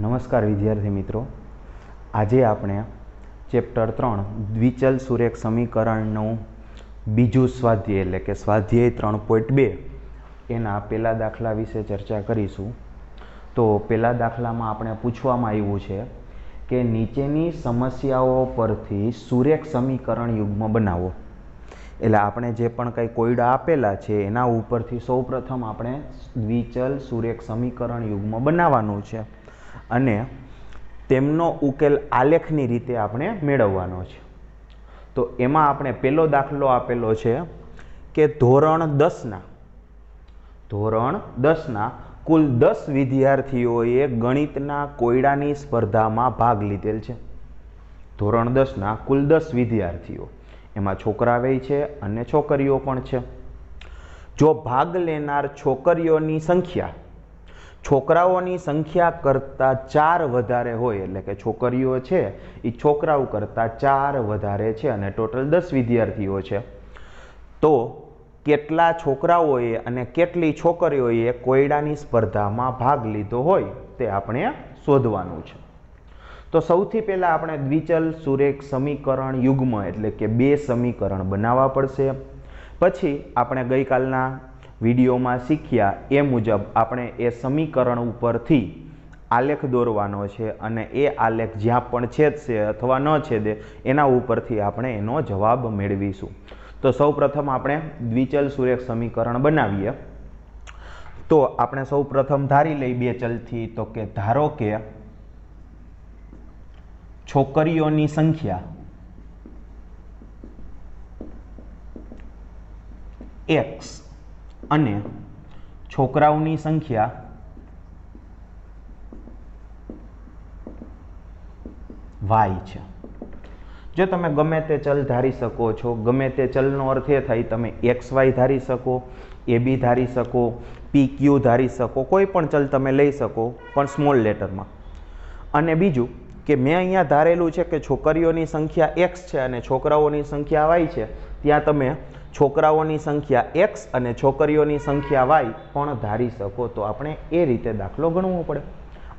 નમસ્કાર વિદ્યાર્થી મિત્રો, આજે આપણે ચેપ્ટર 3 દ્વિચલ સુરેખ સમીકરણનું બીજું સ્વાધ્યાય એટલે કે સ્વાધ્યાય 3.2 એના પહેલા દાખલા વિશે ચર્ચા કરીશું. તો પહેલા દાખલામાં આપણે પૂછવામાં આવ્યું છે કે નીચેની સમસ્યાઓ પરથી સુરેખ સમીકરણ યુગ્મ બનાવો. એટલે આપણે જે પણ કંઈ કોયડા આપેલા છે એના ઉપરથી સૌપ્રથમ આપણે દ્વિચલ સુરેખ સમીકરણ યુગ્મ બનાવવાનું છે અને તેમનો ઉકેલ આલેખની રીતે આપણે મેળવવાનો છે. તો એમાં આપણે પહેલો દાખલો આપેલો છે કે ધોરણ 10ના કુલ 10 વિદ્યાર્થીઓએ ગણિતના કોયડાની સ્પર્ધામાં ભાગ લીધેલ છે. ધોરણ 10ના કુલ 10 વિદ્યાર્થીઓ, એમાં છોકરાઓ છે અને છોકરીઓ પણ છે. જો ભાગ લેનાર છોકરીઓની સંખ્યા છોકરાઓની સંખ્યા કરતાં 4 વધારે હોય, એટલે કે છોકરીઓ છે એ છોકરાઓ કરતાં 4 વધારે છે અને ટોટલ 10 વિદ્યાર્થીઓ છે, તો કેટલા છોકરાઓએ અને કેટલી છોકરીઓએ કોયડાની સ્પર્ધામાં ભાગ લીધો હોય તે આપણે શોધવાનું છે. તો સૌથી પહેલાં આપણે દ્વિચલ સુરેખ સમીકરણ યુગ્મ એટલે કે 2 સમીકરણ બનાવવા પડશે. પછી આપણે ગઈકાલના વિડીયોમાં શીખ્યા એ મુજબ આપણે એ સમીકરણ ઉપરથી આલેખ દોરવાનો છે અને એ આલેખ જ્યાં પણ છેદશે અથવા ન છેદે એના ઉપરથી આપણે એનો જવાબ મેળવીશું. તો સૌપ્રથમ આપણે દ્વિચલ સુરેખ સમીકરણ બનાવીએ. તો આપણે સૌપ્રથમ ધારી લઈ 2 ચલથી, તો કે ધારો કે છોકરીઓની સંખ્યા x અને છોકરાઓની સંખ્યા y છે. જો તમે ગમે તે ચલ ધારી શકો છો, ગમે તે ચલનો અર્થ એ થાય તમે xy ધારી શકો, ab ધારી શકો, pq ધારી શકો, કોઈ પણ ચલ તમે લઈ શકો પણ સ્મોલ લેટરમાં. અને બીજું કે મેં અહીંયા ધારેલું છે કે છોકરીઓની સંખ્યા x છે અને છોકરાઓની સંખ્યા y છે, ત્યાં તમે છોકરાઓની સંખ્યા x અને છોકરીઓની સંખ્યા y પણ ધારી શકો. તો આપણે એ રીતે દાખલો ગણવો પડે.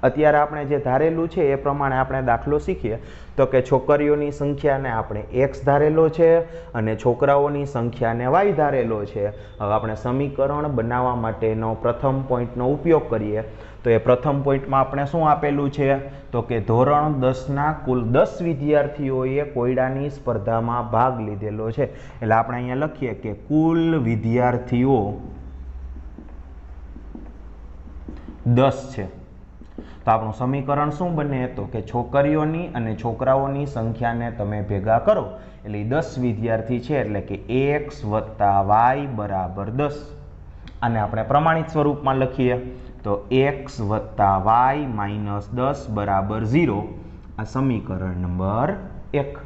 અત્યારે આપણે જે ધારેલું છે એ પ્રમાણે આપણે દાખલો શીખીએ. તો કે છોકરીઓની સંખ્યાને આપણે x ધારેલો છે અને છોકરાઓની સંખ્યાને y ધારેલો છે. હવે આપણે સમીકરણ બનાવવા માટેનો પ્રથમ પોઈન્ટનો ઉપયોગ કરીએ. તો એ પ્રથમ પોઈન્ટમાં આપણે શું આપેલું છે, તો કે ધોરણ 10ના કુલ 10 વિદ્યાર્થીઓએ કોયડાની સ્પર્ધામાં ભાગ લીધેલો છે. એટલે આપણે અહીંયા લખીએ કે કુલ વિદ્યાર્થીઓ 10 છે. તો આપણું સમીકરણ શું બને, તો કે છોકરીઓની અને છોકરાઓની સંખ્યાને તમે ભેગા કરો એટલે 10 વિદ્યાર્થી છે, એટલે કે x + y બરાબર 10. આને આપણે પ્રમાણિત સ્વરૂપમાં લખીએ તો x + y - 10 બરાબર 0. આ સમીકરણ નંબર 1.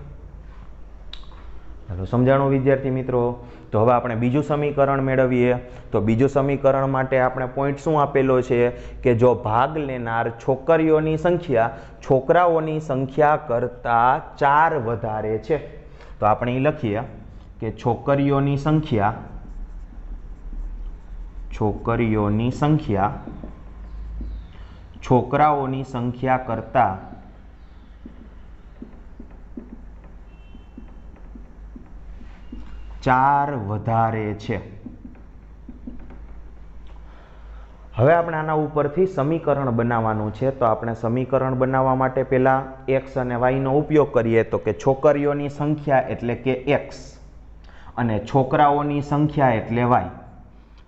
ચાલો સમજાણું વિદ્યાર્થી મિત્રો. તો હવે આપણે બીજું સમીકરણ મેળવીએ. તો બીજું સમીકરણ માટે આપણે પોઈન્ટ શું આપેલો છે કે જો ભાગ લેનાર છોકરીઓની સંખ્યા છોકરાઓની સંખ્યા કરતાં 4 વધારે છે, તો આપણે એ લખીએ કે છોકરીઓની સંખ્યા છોકરાઓની સંખ્યા કરતાં 4 વધારે છે. હવે આપણે આના ઉપરથી સમીકરણ બનાવવાનું છે. તો આપણે સમીકરણ બનાવવા માટે પહેલા x અને y નો ઉપયોગ કરીએ. તો કે છોકરીઓની સંખ્યા એટલે કે x અને છોકરાઓની સંખ્યા એટલે y.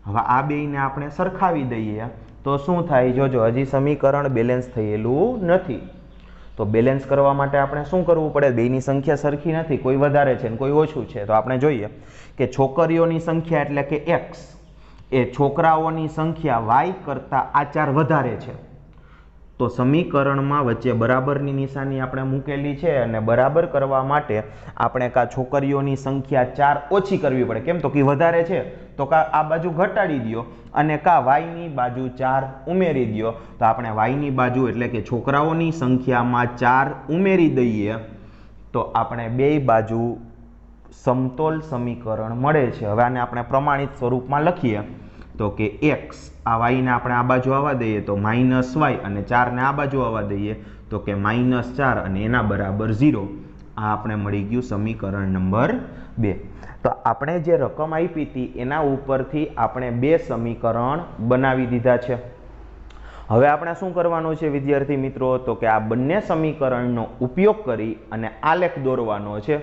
હવે આ બેયને આપણે સરખાવી દઈએ તો શું થાય, જોજો હજી સમીકરણ બેલેન્સ થયેલું નથી. તો બેલેન્સ કરવા માટે આપણે શું કરવું પડે, બેયની સંખ્યા સરખી નથી, કોઈ વધારે છે ને કોઈ ઓછું છે. તો આપણે જોઈએ કે છોકરીઓની સંખ્યા એટલે કે x એ છોકરાઓની સંખ્યા y કરતાં આ 4 વધારે છે. તો સમીકરણમાં વચ્ચે બરાબરની નિશાની આપણે મૂકેલી છે અને બરાબર કરવા માટે આપણે કા છોકરીઓની સંખ્યા 4 ઓછી કરવી પડે. કેમ, તો કે વધારે છે તો કા આ બાજુ ઘટાડી દો અને કા y ની બાજુ 4 ઉમેરી દો. તો આપણે y ની બાજુ એટલે કે છોકરાઓની સંખ્યામાં 4 ઉમેરી દઈએ તો આપણે બે બાજુ સમતોલ સમીકરણ મળે છે. હવે આને આપણે પ્રમાણિત સ્વરૂપમાં લખીએ તો કે x આ વાયને આપણે આ બાજુ આવવા દઈએ તો -y અને 4ને આ બાજુ આવવા દઈએ તો કે -4 અને એના બરાબર 0. આ આપણે મળી ગયું સમીકરણ નંબર 2. તો આપણે જે રકમ આપી હતી એના ઉપરથી આપણે બે સમીકરણ બનાવી દીધા છે. હવે આપણે શું કરવાનું છે વિદ્યાર્થી મિત્રો, તો કે આ બંને સમીકરણનો ઉપયોગ કરી અને આલેખ દોરવાનો છે.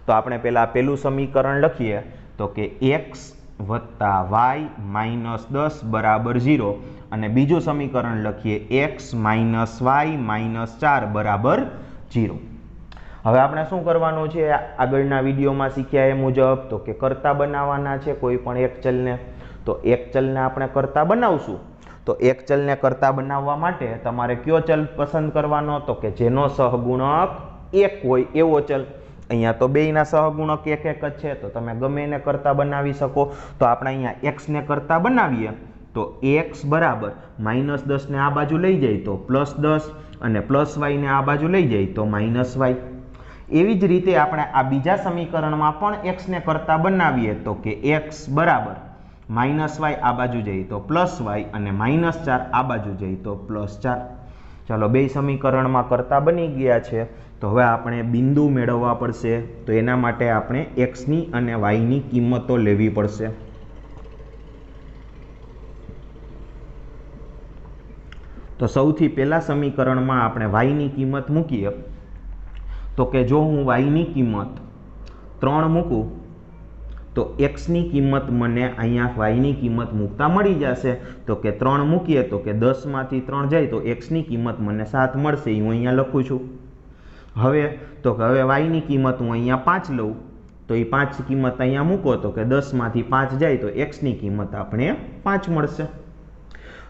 તો આપણે પહેલું સમીકરણ લખીએ તો કે x + y - 10 બરાબર 0 અને બીજું સમીકરણ લખીએ x - y - 4 બરાબર 0. હવે આપણે શું કરવાનું છે આગળના વિડીયોમાં શીખ્યા એ મુજબ, તો કે કરતા બનાવવાના છે કોઈ પણ એક ચલને. તો એક ચલને આપણે કરતા બનાવશું. તો એક ચલને કરતા બનાવવા માટે તમારે કયો ચલ પસંદ કરવાનો, તો કે જેનો સહગુણક 1 હોય એવો ચલ. અહીંયા તો બેયના સહગુણક 1 જ છે, તો તમે ગમે એને કરતા બનાવી શકો. તો આપણે અહીંયા x ને કરતા બનાવીએ તો x બરાબર -10 ને આ બાજુ લઈ જાય તો +10 અને +y ને આ બાજુ લઈ જાય તો -y. એવી જ રીતે આપણે આ બીજા સમીકરણમાં પણ x ને કરતા બનાવીએ તો કે x બરાબર -y આ બાજુ જઈએ તો +y અને -4 આ બાજુ જઈએ તો +4. ચાલો બે સમીકરણમાં કરતા બની ગયા છે. તો હવે આપણે બિંદુ મેળવવા પડશે. તો એના માટે આપણે x ની અને y ની કિંમતો લેવી પડશે. તો સૌથી પહેલા સમીકરણમાં આપણે y ની કિંમત મૂકીએ તો કે જો હું y ની કિંમત 3 મૂકું તો x ની કિંમત મને અહીંયા y ની કિંમત મૂકતા મળી જશે. તો કે 3 મૂકીએ તો કે 10 માંથી 3 જાય તો x ની કિંમત મને 7 મળશે. હું અહીંયા લખું છું. હવે તો કે હવે y ની કિંમત હું અહીંયા 5 લઉં તો એ 5 કિંમત અહીંયા મૂકો તો કે 10 માંથી 5 જાય તો x ની કિંમત આપણે 5 મળશે.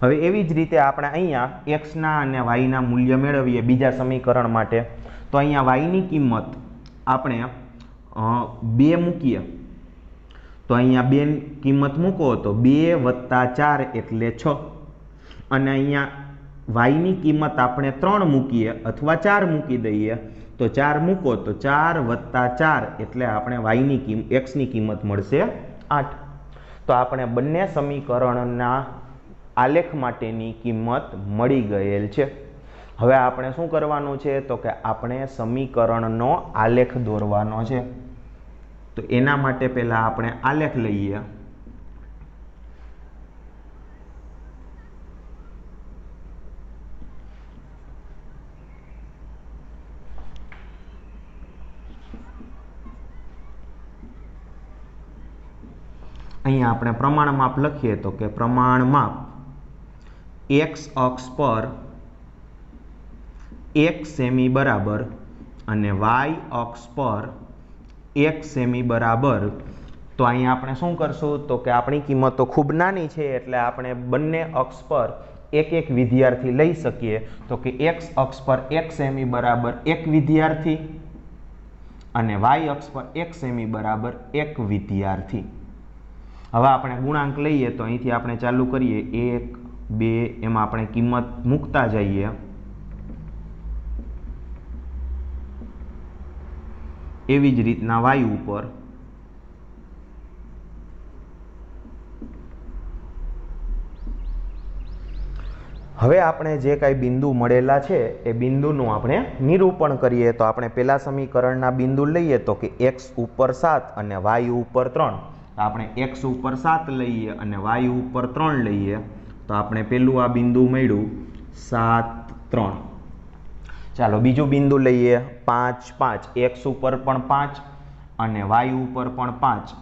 હવે એવી જ રીતે આપણે અહીંયા x ના અને y ના મૂલ્ય મેળવીએ બીજા સમીકરણ માટે. તો અહીંયા y ની કિંમત આપણે 2 મૂકીએ તો અહીંયા 2 કિંમત મૂકો તો 2 + 4 એટલે 6 અને અહીંયા y ની કિંમત આપણે 3 મૂકીએ અથવા 4 મૂકી દઈએ તો 4 મૂકો તો 4 + 4 એટલે આપણે y ની કિંમત x ની કિંમત મળશે 8. તો આપણે બંને સમીકરણના આલેખ માટેની કિંમત મળી ગયેલ છે. હવે આપણે શું કરવાનું છે તો કે આપણે સમીકરણનો આલેખ દોરવાનો છે. તો એના માટે પહેલા આપણે આલેખ લઈએ. અહીંયા આપણે પ્રમાણ માપ લખીએ તો કે પ્રમાણ માપ x અક્ષ પર 1 સેમી બરાબર અને y અક્ષ પર 1 સેમી બરાબર. તો અહીંયા આપણે શું કરશું તો કે આપણી કિંમતો ખૂબ નાની છે એટલે આપણે બંને અક્ષ પર એક એક વિદ્યાર્થી લઈ શકીએ. તો કે x અક્ષ પર 1 સેમી બરાબર 1 વિદ્યાર્થી અને y અક્ષ પર 1 સેમી બરાબર 1 વિદ્યાર્થી. હવે આપણે ગુણાંક લઈએ તો અહીંથી આપણે ચાલુ કરીએ 1 2 એમાં આપણે કિંમત મૂકતા જઈએ. એવી જ રીતના y ઉપર હવે આપણે જે કાંઈ બિંદુ મળેલા છે એ બિંદુનું આપણે નિરૂપણ કરીએ. તો આપણે પહેલા સમીકરણના બિંદુ લઈએ તો કે x ઉપર 7 અને y ઉપર 3. તો આપણે x ઉપર 7 લઈએ અને y ઉપર 3 લઈએ તો આપણે પેલું આ બિંદુ મળ્યું 7 3. ચાલો બીજું બિંદુ લઈએ 5 5. x ઉપર પણ 5 અને y ઉપર પણ 5.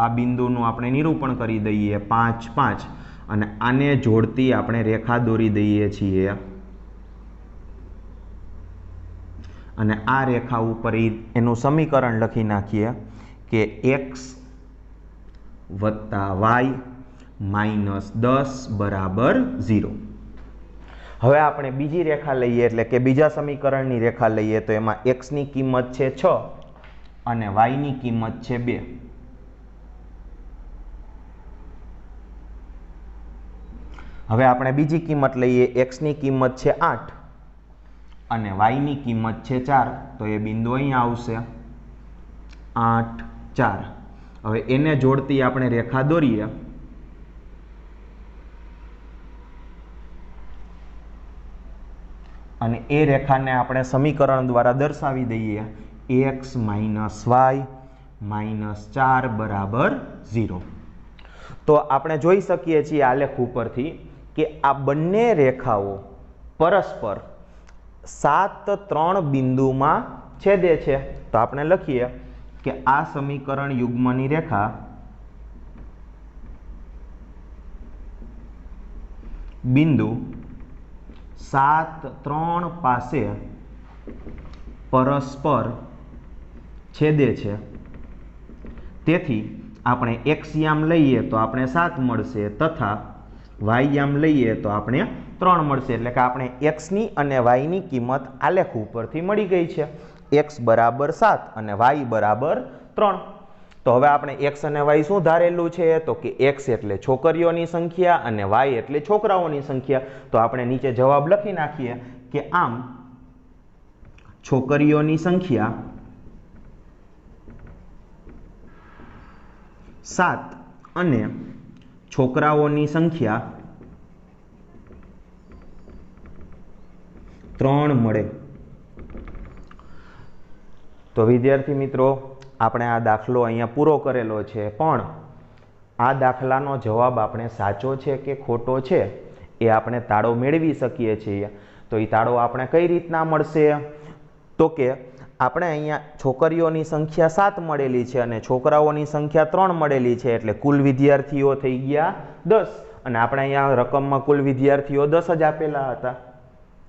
આ બિંદુનું આપણે નિરૂપણ કરી દઈએ 5 5 અને આને જોડતી આપણે રેખા દોરી દઈએ છીએ અને આ રેખા ઉપર એનું સમીકરણ લખી નાખીએ કે x + y - 10 બરાબર 0. હવે આપણે બીજી રેખા લઈએ એટલે કે બીજા સમીકરણની રેખા લઈએ તો એમાં x ની કિંમત છે 6 અને y ની કિંમત છે 2. હવે આપણે બીજી કિંમત લઈએ x ની કિંમત છે 8 અને y ની કિંમત છે 4. તો એ બિંદુ અહીંયા આવશે 8 4. હવે એને જોડતી આપણે રેખા દોરીએ અને એ રેખાને આપણે સમીકરણ દ્વારા દર્શાવી દઈએ x માઇનસ વાય માઇનસ 4 બરાબર 0. તો આપણે જોઈ શકીએ છીએ આલેખ ઉપરથી કે આ બંને રેખાઓ પરસ્પર 7 3 બિંદુમાં છેદે છે. તો આપણે લખીએ કે આ સમીકરણ યુગ્મની રેખા બિંદુ 7 3 પાસે પરસ્પર છેદે છે. તેથી આપણે x યામ લઈએ તો આપણે 7 મળશે તથા y યામ લઈએ તો આપણે 3 મળશે. એટલે કે આપણે x ની અને y ની કિંમત આલેખ ઉપરથી મળી ગઈ છે. x બરાબર 7 અને y બરાબર 3. તો હવે આપણે x અને y શું ધારેલું છે તો કે x એટલે છોકરીઓની સંખ્યા અને y એટલે છોકરાઓની સંખ્યા. તો આપણે નીચે જવાબ લખી નાખીએ કે આમ છોકરીઓની સંખ્યા 7 અને છોકરાઓની સંખ્યા 3 મળે. તો વિદ્યાર્થી મિત્રો, આપણે આ દાખલો અહીંયા પૂરો કરેલો છે, પણ આ દાખલાનો જવાબ આપણે સાચો છે કે ખોટો છે એ આપણે તાળો મેળવી શકીએ છીએ. તો એ તાળો આપણે કઈ રીતના મળશે તો કે આપણે અહીંયા છોકરીઓની સંખ્યા 7 મળેલી છે અને છોકરાઓની સંખ્યા 3 મળેલી છે, એટલે કુલ વિદ્યાર્થીઓ થઈ ગયા 10 અને આપણે અહીંયા રકમમાં કુલ વિદ્યાર્થીઓ 10 જ આપેલા હતા.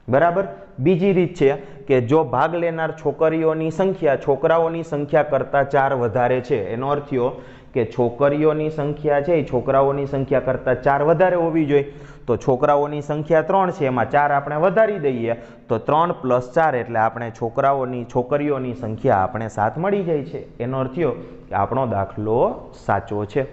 બરાબર. બીજી રીત છે કે જો ભાગ લેનાર છોકરીઓની સંખ્યા છોકરાઓની સંખ્યા કરતાં 4 વધારે છે, એનો અર્થ થયો કે છોકરીઓની સંખ્યા છે એ છોકરાઓની સંખ્યા કરતાં 4 વધારે હોવી જોઈએ. તો છોકરાઓની સંખ્યા 3 છે, એમાં 4 આપણે વધારી દઈએ તો 3 + 4 એટલે આપણે છોકરીઓની સંખ્યા આપણે 7 મળી જાય છે. એનો અર્થ થયો કે આપણો દાખલો સાચો છે.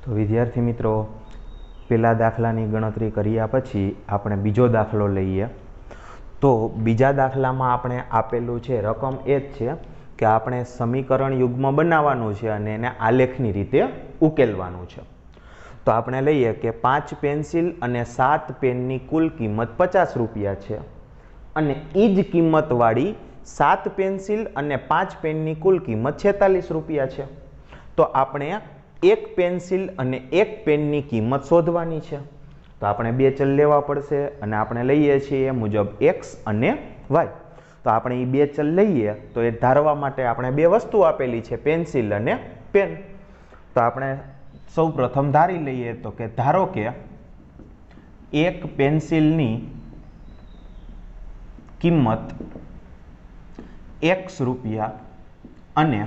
તો વિદ્યાર્થી મિત્રો, પહેલા દાખલાની ગણતરી કર્યા પછી આપણે બીજો દાખલો લઈએ. તો બીજા દાખલામાં આપણે આપેલું છે રકમ એ જ છે કે આપણે સમીકરણ યુગ્મ બનાવવાનું છે અને એને આલેખની રીતે ઉકેલવાનું છે. તો આપણે લઈએ કે 5 પેન્સિલ અને 7 પેનની કુલ કિંમત 50 રૂપિયા છે અને એ જ કિંમતવાળી 7 પેન્સિલ અને 5 પેનની કુલ કિંમત 46 રૂપિયા છે. તો આપણે એક પેન્સિલ અને એક પેનની કિંમત શોધવાની છે. તો આપણે બે ચલ લેવા પડશે અને આપણે લઈએ છીએ એ મુજબ x અને y. તો આપણે એ બે ચલ લઈએ તો એ ધારવા માટે આપણે બે વસ્તુ આપેલી છે, પેન્સિલ અને પેન. તો આપણે સૌ પ્રથમ ધારી લઈએ તો કે ધારો કે એક પેન્સિલની કિંમત x રૂપિયા અને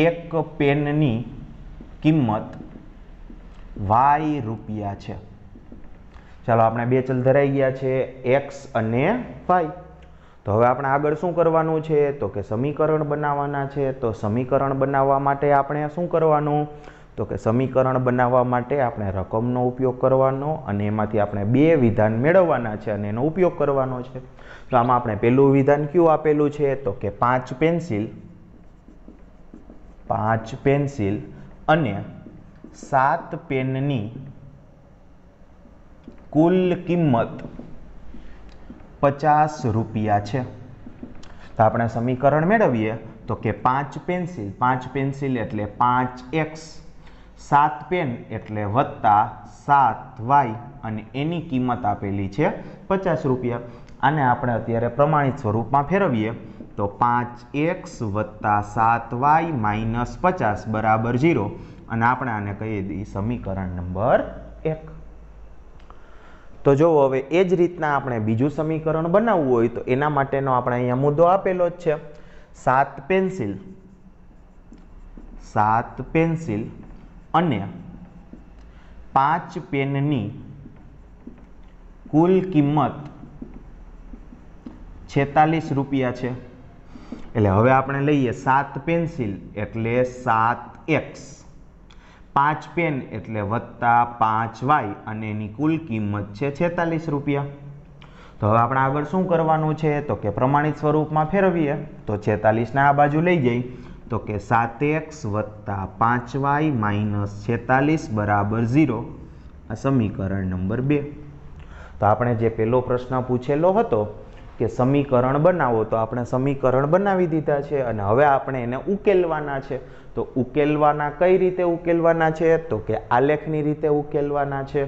એક પેનની કિંમત y રૂપિયા છે. ચાલો આપણે બે ચલ ધરાઈ ગયા છે, x અને y. તો હવે આપણે આગળ શું કરવાનું છે તો કે સમીકરણ બનાવવાના છે. તો સમીકરણ બનાવવા માટે આપણે શું કરવાનું તો કે સમીકરણ બનાવવા માટે આપણે રકમનો ઉપયોગ કરવાનો અને એમાંથી આપણે બે વિધાન મેળવવાના છે અને એનો ઉપયોગ કરવાનો છે. તો આમાં આપણે પહેલું વિધાન કયું આપેલું છે તો કે 5 પેન્સિલ અને 7 પેનની કુલ કિંમત 50 રૂપિયા છે. તો આપણે સમીકરણ મેળવીએ તો કે 5 પેન્સિલ એટલે 5x, 7 પેન એટલે +7y અને એની કિંમત આપેલી છે 50 રૂપિયા. આને આપણે અત્યારે પ્રમાણિત સ્વરૂપમાં ફેરવીએ તો 5x + 7y - 50 બરાબર 0 અને આપણે આને કહીએ દઈએ સમીકરણ નંબર 1. તો જો હવે એ જ રીતના આપણે બીજું સમીકરણ બનાવવું હોય તો એના માટેનો આપણે અહીંયા મુદ્દો આપેલો જ છે. 7 પેન્સિલ અને 5 પેનની કુલ કિંમત 46 રૂપિયા છે. એટલે હવે આપણે લઈએ 7 પેન્સિલ એટલે 7x, 5 પેન એટલે +5y અને એની કુલ કિંમત છે 46 રૂપિયા. તો હવે આપણે આગળ શું કરવાનું છે તો કે પ્રમાણિત સ્વરૂપમાં ફેરવીએ તો 46 ને આ બાજુ લઈ જઈ તો કે 7x + 5y - 46 બરાબર 0. આ સમીકરણ નંબર 2. તો આપણે જે પહેલો પ્રશ્ન પૂછેલો હતો કે સમીકરણ બનાવો તો આપણે સમીકરણ બનાવી દીધા છે અને હવે આપણે એને ઉકેલવાના છે. તો ઉકેલવાના કઈ રીતે ઉકેલવાના છે તો કે આલેખની રીતે ઉકેલવાના છે.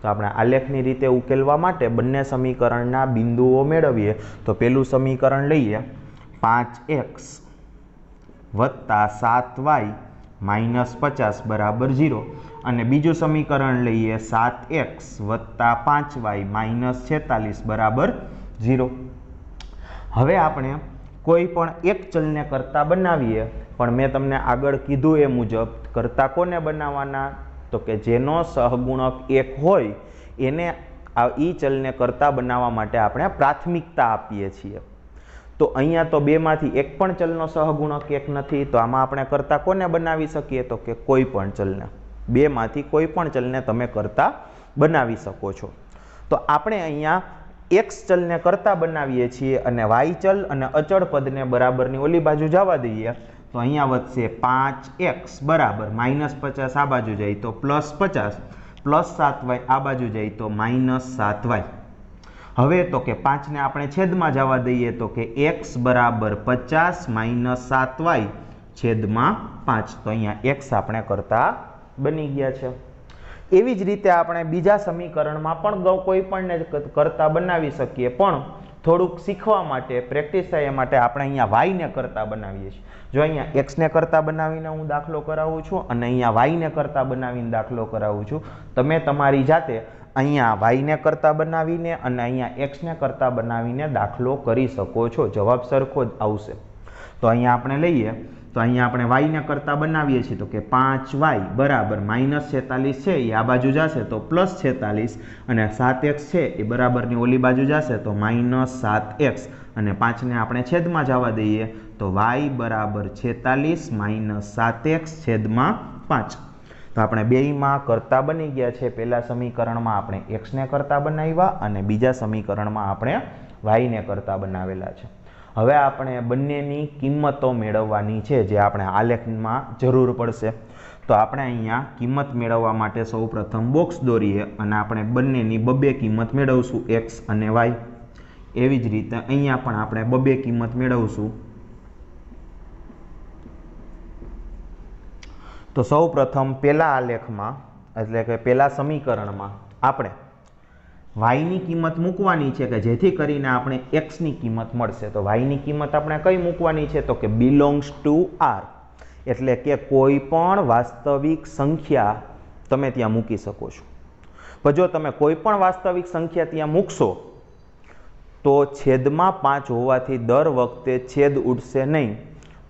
તો આપણે આલેખની રીતે ઉકેલવા માટે બંને સમીકરણના બિંદુઓ મેળવીએ. તો પહેલું સમીકરણ લઈએ 5x + 7y - 50 બરાબર 0 અને બીજું સમીકરણ લઈએ 7x + 5y - 46 બરાબર 0. હવે આપણે કોઈ પણ એક ચલને કરતા બનાવીએ પણ મેં તમને આગળ કીધું એ મુજબ કરતા કોને બનાવવાના તો કે જેનો સહગુણક 1 હોય એને ઈ ચલને કરતા બનાવવા માટે આપણે પ્રાથમિકતા આપીએ છીએ. તો અહીંયા તો બેમાંથી એક પણ ચલનો સહગુણક 1 નથી તો આમાં આપણે કરતા કોને બનાવી શકીએ તો કે કોઈ પણ ચલને. બેમાંથી કોઈ પણ ચલને તમે કરતા બનાવી શકો છો. તો આપણે અહીંયા x ચલને કરતા બનાવીએ છીએ અને y ચલ અને અચળ પદને બરાબરની ઓલી બાજુ જવા દઈએ તો અહીંયા વધશે 5x બરાબર -50 આ બાજુ જાય તો +50 + 7y આ બાજુ જાય તો -7y. હવે તો કે 5 ને આપણે છેદમાં જવા દઈએ તો કે x બરાબર 50 - 7y છેદમાં 5. તો અહીંયા x આપણે કરતા બની ગયા છે. એવી જ રીતે આપણે બીજા સમીકરણમાં પણ કોઈ પણને કરતા બનાવી શકીએ પણ થોડુંક શીખવા માટે પ્રેક્ટિસ થાય એ માટે આપણે અહીંયા y ને કરતા બનાવીએ છીએ. જો અહીંયા x ને કરતા બનાવીને હું દાખલો કરાવું છું અને અહીંયા y ને કરતા બનાવીને દાખલો કરાવું છું. તમે તમારી જાતે અહીંયા y ને કરતા બનાવીને અને અહીંયા x ને કરતા બનાવીને દાખલો કરી શકો છો. જવાબ સરખો જ આવશે. તો અહીંયા આપણે લઈએ તો અહીંયા આપણે y ને કરતા બનાવીએ છીએ તો કે 5y બરાબર -46 છે એ આ બાજુ જશે તો +46 અને 7x છે એ બરાબરની ઓલી બાજુ જશે તો -7x અને 5 ને આપણે છેદમાં જવા દઈએ તો y બરાબર 46 - 7x છેદમાં 5. તો આપણે બેયમાં કરતા બની ગયા છે. પહેલા સમીકરણમાં આપણે x ને કરતા બનાવ્યા અને બીજા સમીકરણમાં આપણે y ને કરતા બનાવેલા છે. હવે આપણે બંનેની કિંમતો મેળવવાની છે જે આપણે આલેખમાં જરૂર પડશે. તો આપણે અહીંયા કિંમત મેળવવા માટે સૌપ્રથમ બોક્સ દોરીએ અને આપણે બંનેની બબે કિંમત મેળવશું x અને y. એવી જ રીતે અહીંયા પણ આપણે બબે કિંમત મેળવશું. તો સૌપ્રથમ પહેલા આલેખમાં એટલે કે પહેલા સમીકરણમાં આપણે y ની કિંમત મૂકવાની છે કે જેથી કરીને આપણે x ની કિંમત મળશે. તો y ની કિંમત આપણે કઈ મૂકવાની છે તો કે બિલોંગ્સ ટુ r એટલે કે કોઈ પણ વાસ્તવિક સંખ્યા તમે ત્યાં મૂકી શકો છો. પણ જો તમે કોઈ પણ વાસ્તવિક સંખ્યા ત્યાં મૂકશો તો છેદમાં 5 હોવાથી દર વખતે છેદ ઉડશે નહીં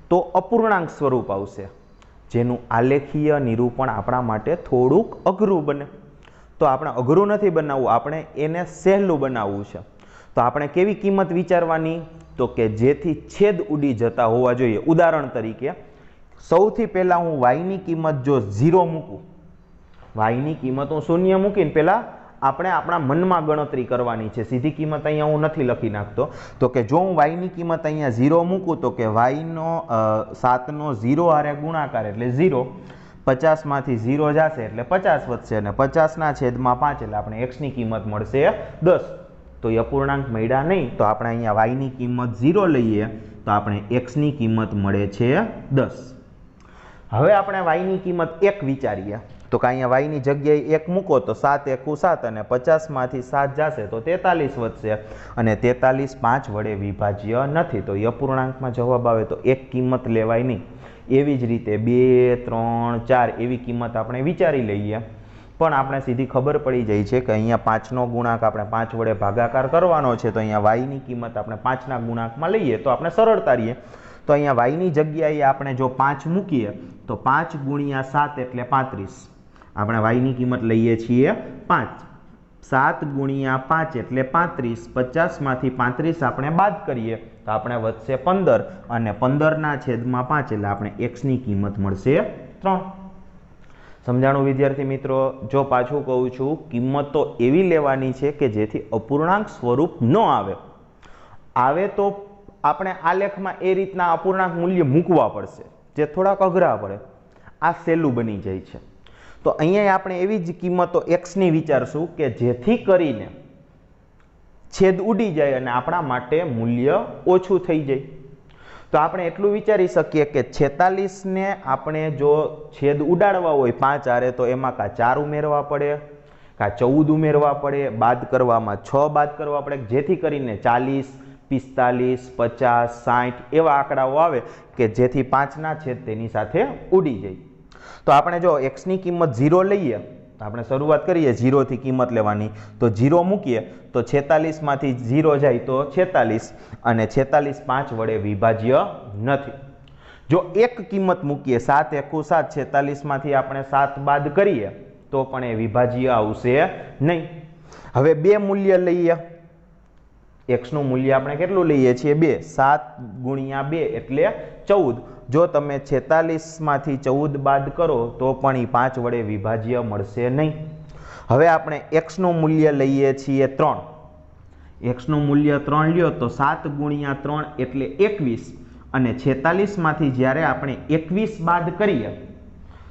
તો અપૂર્ણાંક સ્વરૂપ આવશે જેનું આલેખીય નિરૂપણ આપણા માટે થોડુંક અઘરું બને. તો આપણે અઘરું નથી બનાવવું, આપણે એને સહેલું બનાવવું છે. તો આપણે કેવી કિંમત વિચારવાની તો કે જેથી છેદ ઉડી જતા હોવા જોઈએ. ઉદાહરણ તરીકે સૌથી પહેલા હું y ની કિંમત જો 0 મૂકું, y ની કિંમત હું 0 મૂકીને પહેલા આપણે આપણા મનમાં ગણતરી કરવાની છે. સીધી કિંમત અહીંયા હું નથી લખી નાખતો. તો કે જો હું y ની કિંમત અહીંયા 0 મૂકું તો કે y નો 7 નો 0 હારે ગુણાકાર એટલે 0, 50 માંથી 0 જશે એટલે 50 વધશે અને 50 ના છેદમાં 5 એટલે આપણે x ની કિંમત મળશે 10. તો એ અપૂર્ણાંક મળ્યા નહીં તો આપણે અહીંયા y ની કિંમત 0 લઈએ તો આપણે x ની કિંમત મળે છે 10. હવે આપણે y ની કિંમત 1 વિચારીએ તો કે અહીંયા y ની જગ્યાએ 1 મૂકો તો 7 × 7 અને 50 માંથી 7 જશે તો 43 વધશે અને 43 5 વડે વિભાજ્ય નથી. તો એ અપૂર્ણાંકમાં જવાબ આવે તો એક કિંમત લેવાય નહીં. એવી જ રીતે 2, 3, 4 એવી કિંમત આપણે વિચારી લઈએ પણ આપણે સીધી ખબર પડી જાય છે કે અહીંયા 5 નો ગુણાંક આપણે 5 વડે ભાગાકાર કરવાનો છે. તો અહીંયા y ની કિંમત આપણે 5 ના ગુણાંકમાં લઈએ તો આપણે સરળતા રહીએ. તો અહીંયા y ની જગ્યાએ આપણે જો 5 મૂકીએ તો 5 × 7 એટલે 35. આપણે y ની કિંમત લઈએ છીએ 5. 7 × 5 એટલે 35. 50 માંથી 35 આપણે બાદ કરીએ તો આપણે વધશે 15 અને 15 ના છેદમાં 5 એટલે આપણે x ની કિંમત મળશે 3. સમજાણું વિદ્યાર્થી મિત્રો? જો પાછું કહું છું, કિંમતો એવી લેવાની છે કે જેથી અપૂર્ણાંક સ્વરૂપ ન આવે તો આપણે આ લેખમાં એ રીતના અપૂર્ણાંક મૂલ્ય મૂકવા પડશે, જે થોડાક અઘરા પડે. આ સહેલું બની જાય છે. તો અહીંયા આપણે એવી જ કિંમતો એક્સની વિચારશું કે જેથી કરીને છેદ ઉડી જાય અને આપણા માટે મૂલ્ય ઓછું થઈ જાય. તો આપણે એટલું વિચારી શકીએ કે 46 ને આપણે જો છેદ ઉડાડવા હોય 5 આરે તો એમાં કાં 4 ઉમેરવા પડે, કાં 14 ઉમેરવા પડે, બાદ કરવામાં 6 બાદ કરવા પડે, જેથી કરીને 40, 45, 50, 60 એવા આંકડાઓ આવે કે જેથી 5ના છેદ તેની સાથે ઉડી જાય. તો આપણે જો એક્સની કિંમત 0 લઈએ તો આપણે શરૂઆત કરીએ 0 થી કિંમત લેવાની. તો 0 મૂકીએ તો 46 માંથી 0 જાય તો 46 અને 46 5 વડે વિભાજ્ય નથી. જો એક કિંમત મૂકીએ 7 એકુ 7, 46 માંથી આપણે 7 બાદ કરીએ તો પણ એ વિભાજ્ય આવશે નહીં. હવે બે મૂલ્ય લઈએ. x નું મૂલ્ય આપણે કેટલું લઈએ છીએ? 2. 7 ગુણ્યા 2 એટલે 14. જો તમે 46 માંથી 14 બાદ કરો તો પણ એ 5 વડે વિભાજ્ય મળશે નહીં. હવે આપણે x નું મૂલ્ય લઈએ છીએ 3. x નું મૂલ્ય 3 લ્યો તો 7 ગુણ્યા 3 એટલે 21 અને 46 માંથી જ્યારે આપણે 21 બાદ કરીએ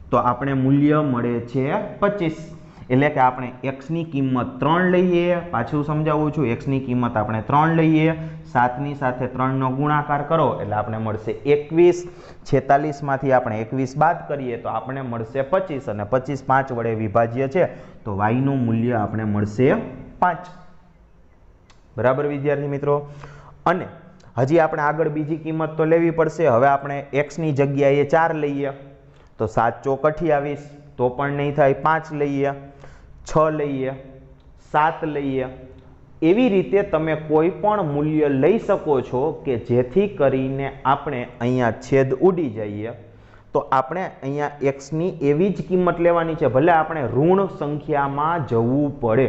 તો આપણે મૂલ્ય મળે છે 25. એટલે કે આપણે x ની કિંમત 3 લઈએ. પાછું સમજાવું છું, x ની કિંમત આપણે 3 લઈએ, 7 ની સાથે 3 નો ગુણાકાર કરો એટલે આપણે મળશે 21. 46 માંથી આપણે 21 બાદ કરીએ તો આપણે મળશે 25 અને 25 5 વડે વિભાજ્ય છે તો y નું મૂલ્ય આપણે મળશે 5. બરાબર વિદ્યાર્થી મિત્રો? અને હજી આપણે આગળ બીજી કિંમત તો લેવી પડશે. હવે આપણે x ની જગ્યાએ 4 લઈએ તો 7 ચોક 28 તો પણ નહીં થાય. 5 લઈએ, 6 લઈએ, 7 લઈએ. એવી રીતે તમે કોઈ પણ મૂલ્ય લઈ શકો છો કે જેથી કરીને આપણે અહીંયા છેદ ઉડી જઈએ તો આપણે અહીંયા x ની એવી જ કિંમત લેવાની છે. ભલે આપણે ઋણ સંખ્યામાં જવું પડે,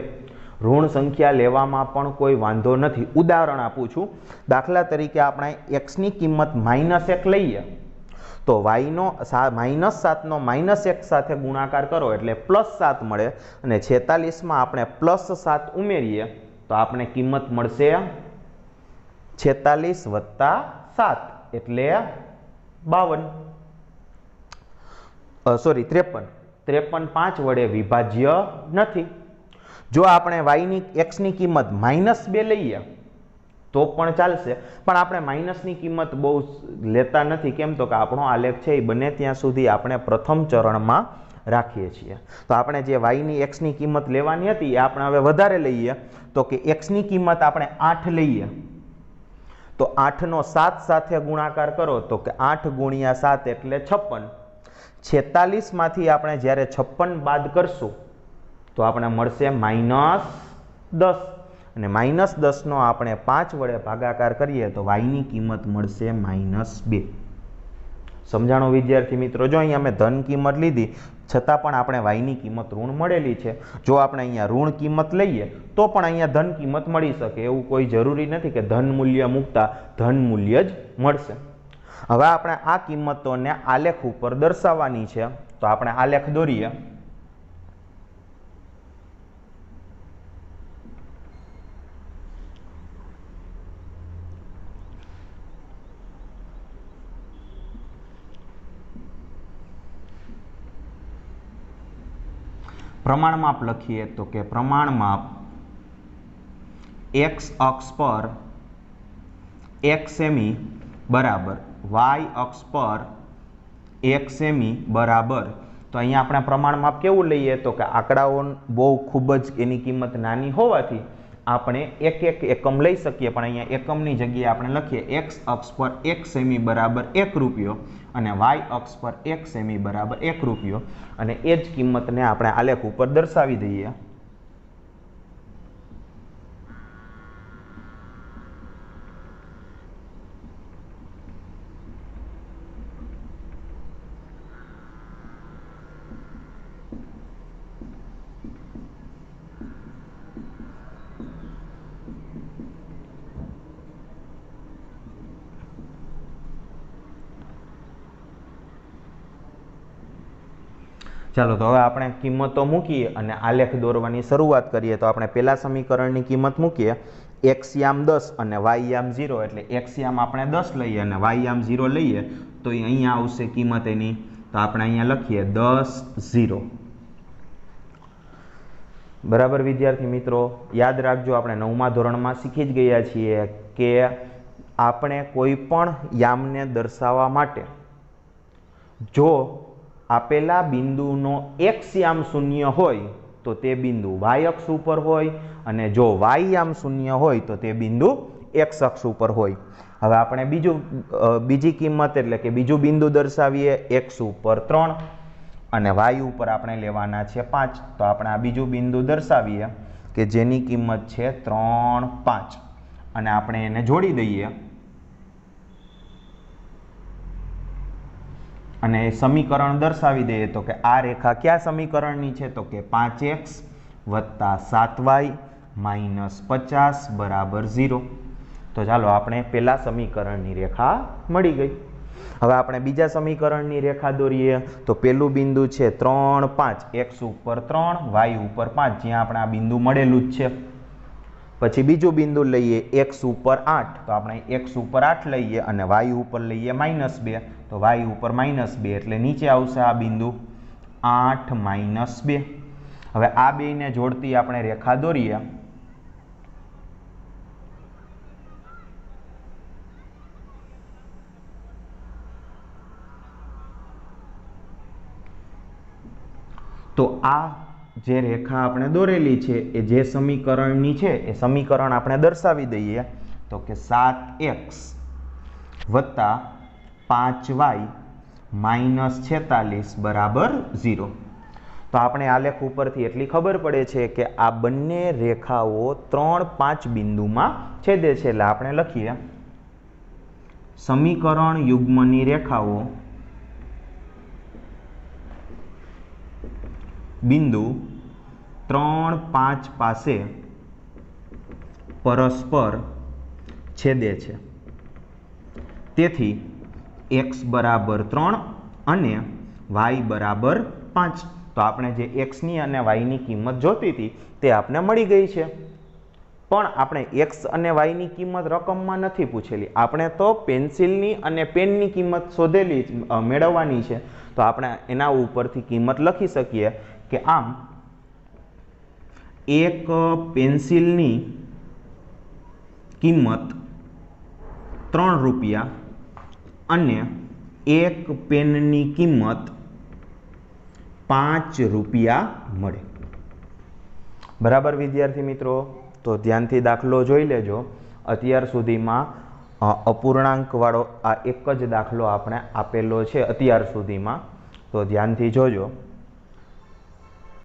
ઋણ સંખ્યા લેવામાં પણ કોઈ વાંધો નથી. ઉદાહરણ આપું છું. દાખલા તરીકે આપણે x ની કિંમત -1 લઈએ તો y નો -7 નો -1 સાથે ગુણાકાર કરો એટલે +7 મળે અને 46 માં આપણે +7 ઉમેરીએ તો આપણે કિંમત મળશે 46 + 7 એટલે 52. સોરી 53. 53 5 વડે વિભાજ્ય નથી. જો આપણે x ની કિંમત -2 લઈએ તો પણ ચાલશે, પણ આપણે માઇનસની કિંમત બહુ લેતા નથી. કેમ તો કે આપણો આલેખ છે એ બને ત્યાં સુધી આપણે પ્રથમ ચરણમાં રાખીએ છીએ. તો આપણે જે y x ની કિંમત લેવાની હતી એ આપણે હવે વધારે લઈએ. તો કે x ની કિંમત આપણે 8 લઈએ તો 8 નો 7 સાથે ગુણાકાર કરો તો કે 8 ગુણ્યા 7 એટલે 56. 46 માંથી આપણે જ્યારે 56 બાદ કરશું તો આપણે મળશે -10 અને -10 નો આપણે 5 વડે ભાગાકાર કરીએ તો y ની કિંમત મળશે -2. સમજાણો વિદ્યાર્થી મિત્રો? જો અહીંયા અમે ધન કિંમત લીધી છતાં પણ આપણે y ની કિંમત ઋણ મળેલી છે. જો આપણે અહીંયા ઋણ કિંમત લઈએ તો પણ અહીંયા ધન કિંમત મળી શકે. એવું કોઈ જરૂરી નથી કે ધન મૂલ્ય મૂકતા ધન મૂલ્ય જ મળશે. હવે આપણે આ કિંમતોને આલેખ ઉપર દર્શાવવાની છે. તો આપણે આલેખ દોરીએ. પ્રમાણમાપ લખીએ તો કે પ્રમાણમાપ x અક્ષ પર 1 સેમી બરાબર y અક્ષ પર 1 સેમી બરાબર. તો અહીંયા આપણે પ્રમાણમાપ કેવું લઈએ તો કે આંકડાઓ બહુ ખૂબ જ એની કિંમત નાની હોવાથી આપણે એક એકમ લઈ શકીએ, પણ અહીંયા એકમની જગ્યાએ આપણે લખીએ x અક્ષ પર 1 સેમી બરાબર 1 રૂપિયો અને y અક્ષ પર 1 સેમી બરાબર 1 રૂપિયો અને એ જ કિંમતને આપણે આલેખ ઉપર દર્શાવી દઈએ. ચાલો તો હવે આપણે કિંમતો મૂકીએ અને આલેખ દોરવાની શરૂઆત કરીએ. તો આપણે પહેલા સમીકરણની કિંમત મૂકીએ. x યામ 10 અને y યામ 0, એટલે x યામ આપણે 10 લઈએ અને y યામ 0 લઈએ તો અહીંયા આવશે કિંમત એની. તો આપણે અહીંયા લખીએ 10 0. બરાબર વિદ્યાર્થી મિત્રો, યાદ રાખજો આપણે 9મા ધોરણમાં શીખી જ ગયા છીએ કે આપણે કોઈ પણ યામને દર્શાવવા માટે જો આપેલા બિંદુનો x યામ શૂન્ય હોય તો તે બિંદુ y અક્ષ ઉપર હોય અને જો y યામ શૂન્ય હોય તો તે બિંદુ x અક્ષ ઉપર હોય. હવે આપણે બીજી કિંમત એટલે કે બીજું બિંદુ દર્શાવીએ. x ઉપર 3 અને y ઉપર આપણે લેવાના છે 5. તો આપણે આ બીજું બિંદુ દર્શાવીએ કે જેની કિંમત છે 3 5 અને આપણે એને જોડી દઈએ અને સમીકરણ દર્શાવી દઈએ. તો કે આ રેખા કયા સમીકરણની છે? તો કે 5x વત્તા 7y માઇનસ 50 બરાબર 0. તો ચાલો આપણે પહેલા સમીકરણની રેખા મળી ગઈ. હવે આપણે બીજા સમીકરણની રેખા દોરીએ. તો પહેલું બિંદુ છે 3 5, x ઉપર 3 y ઉપર 5, જ્યાં આપણે આ બિંદુ મળેલું જ છે. પછી બીજું બિંદુ લઈએ x ઉપર 8, તો આપણે x ઉપર 8 લઈએ અને y ઉપર લઈએ -2, તો y ઉપર -2 એટલે નીચે આવશે આ બિંદુ 8 -2. હવે આ બેને જોડતી આપણે રેખા દોરીએ. તો આ જે રેખા આપણે દોરેલી છે એ જે સમીકરણની છે એ સમીકરણ આપણે દર્શાવી દઈએ. તો કે 7x વત્તા 5y માઇનસ 46 બરાબર 0. તો આપણે આલેખ ઉપરથી એટલી ખબર પડે છે કે આ બંને રેખાઓ 3 5 બિંદુમાં છેદે છે. એટલે આપણે લખીએ સમીકરણ યુગ્મની રેખાઓ બિંદુ 3 5 પાસે પરસ્પર છેદે છે. તેથી x બરાબર 3 અને y બરાબર 5. તો આપણે જે x ની અને y ની કિંમત જોતી હતી તે આપણે મળી ગઈ છે. પણ આપણે x અને y ની કિંમત રકમમાં નથી પૂછેલી. આપણે તો પેન્સિલની અને પેનની કિંમત શોધેલી મેળવવાની છે. તો આપણે એના ઉપરથી કિંમત લખી શકીએ કે આમ એક પેન્સિલની કિંમત 3 રૂપિયા અને એક પેનની કિંમત 5 રૂપિયા મળે. બરાબર વિદ્યાર્થી મિત્રો, તો ધ્યાનથી દાખલો જોઈ લેજો. અત્યાર સુધીમાં અપૂર્ણાંકવાળો આ એક જ દાખલો આપણે આપેલો છે અત્યાર સુધીમાં. તો ધ્યાનથી જોજો.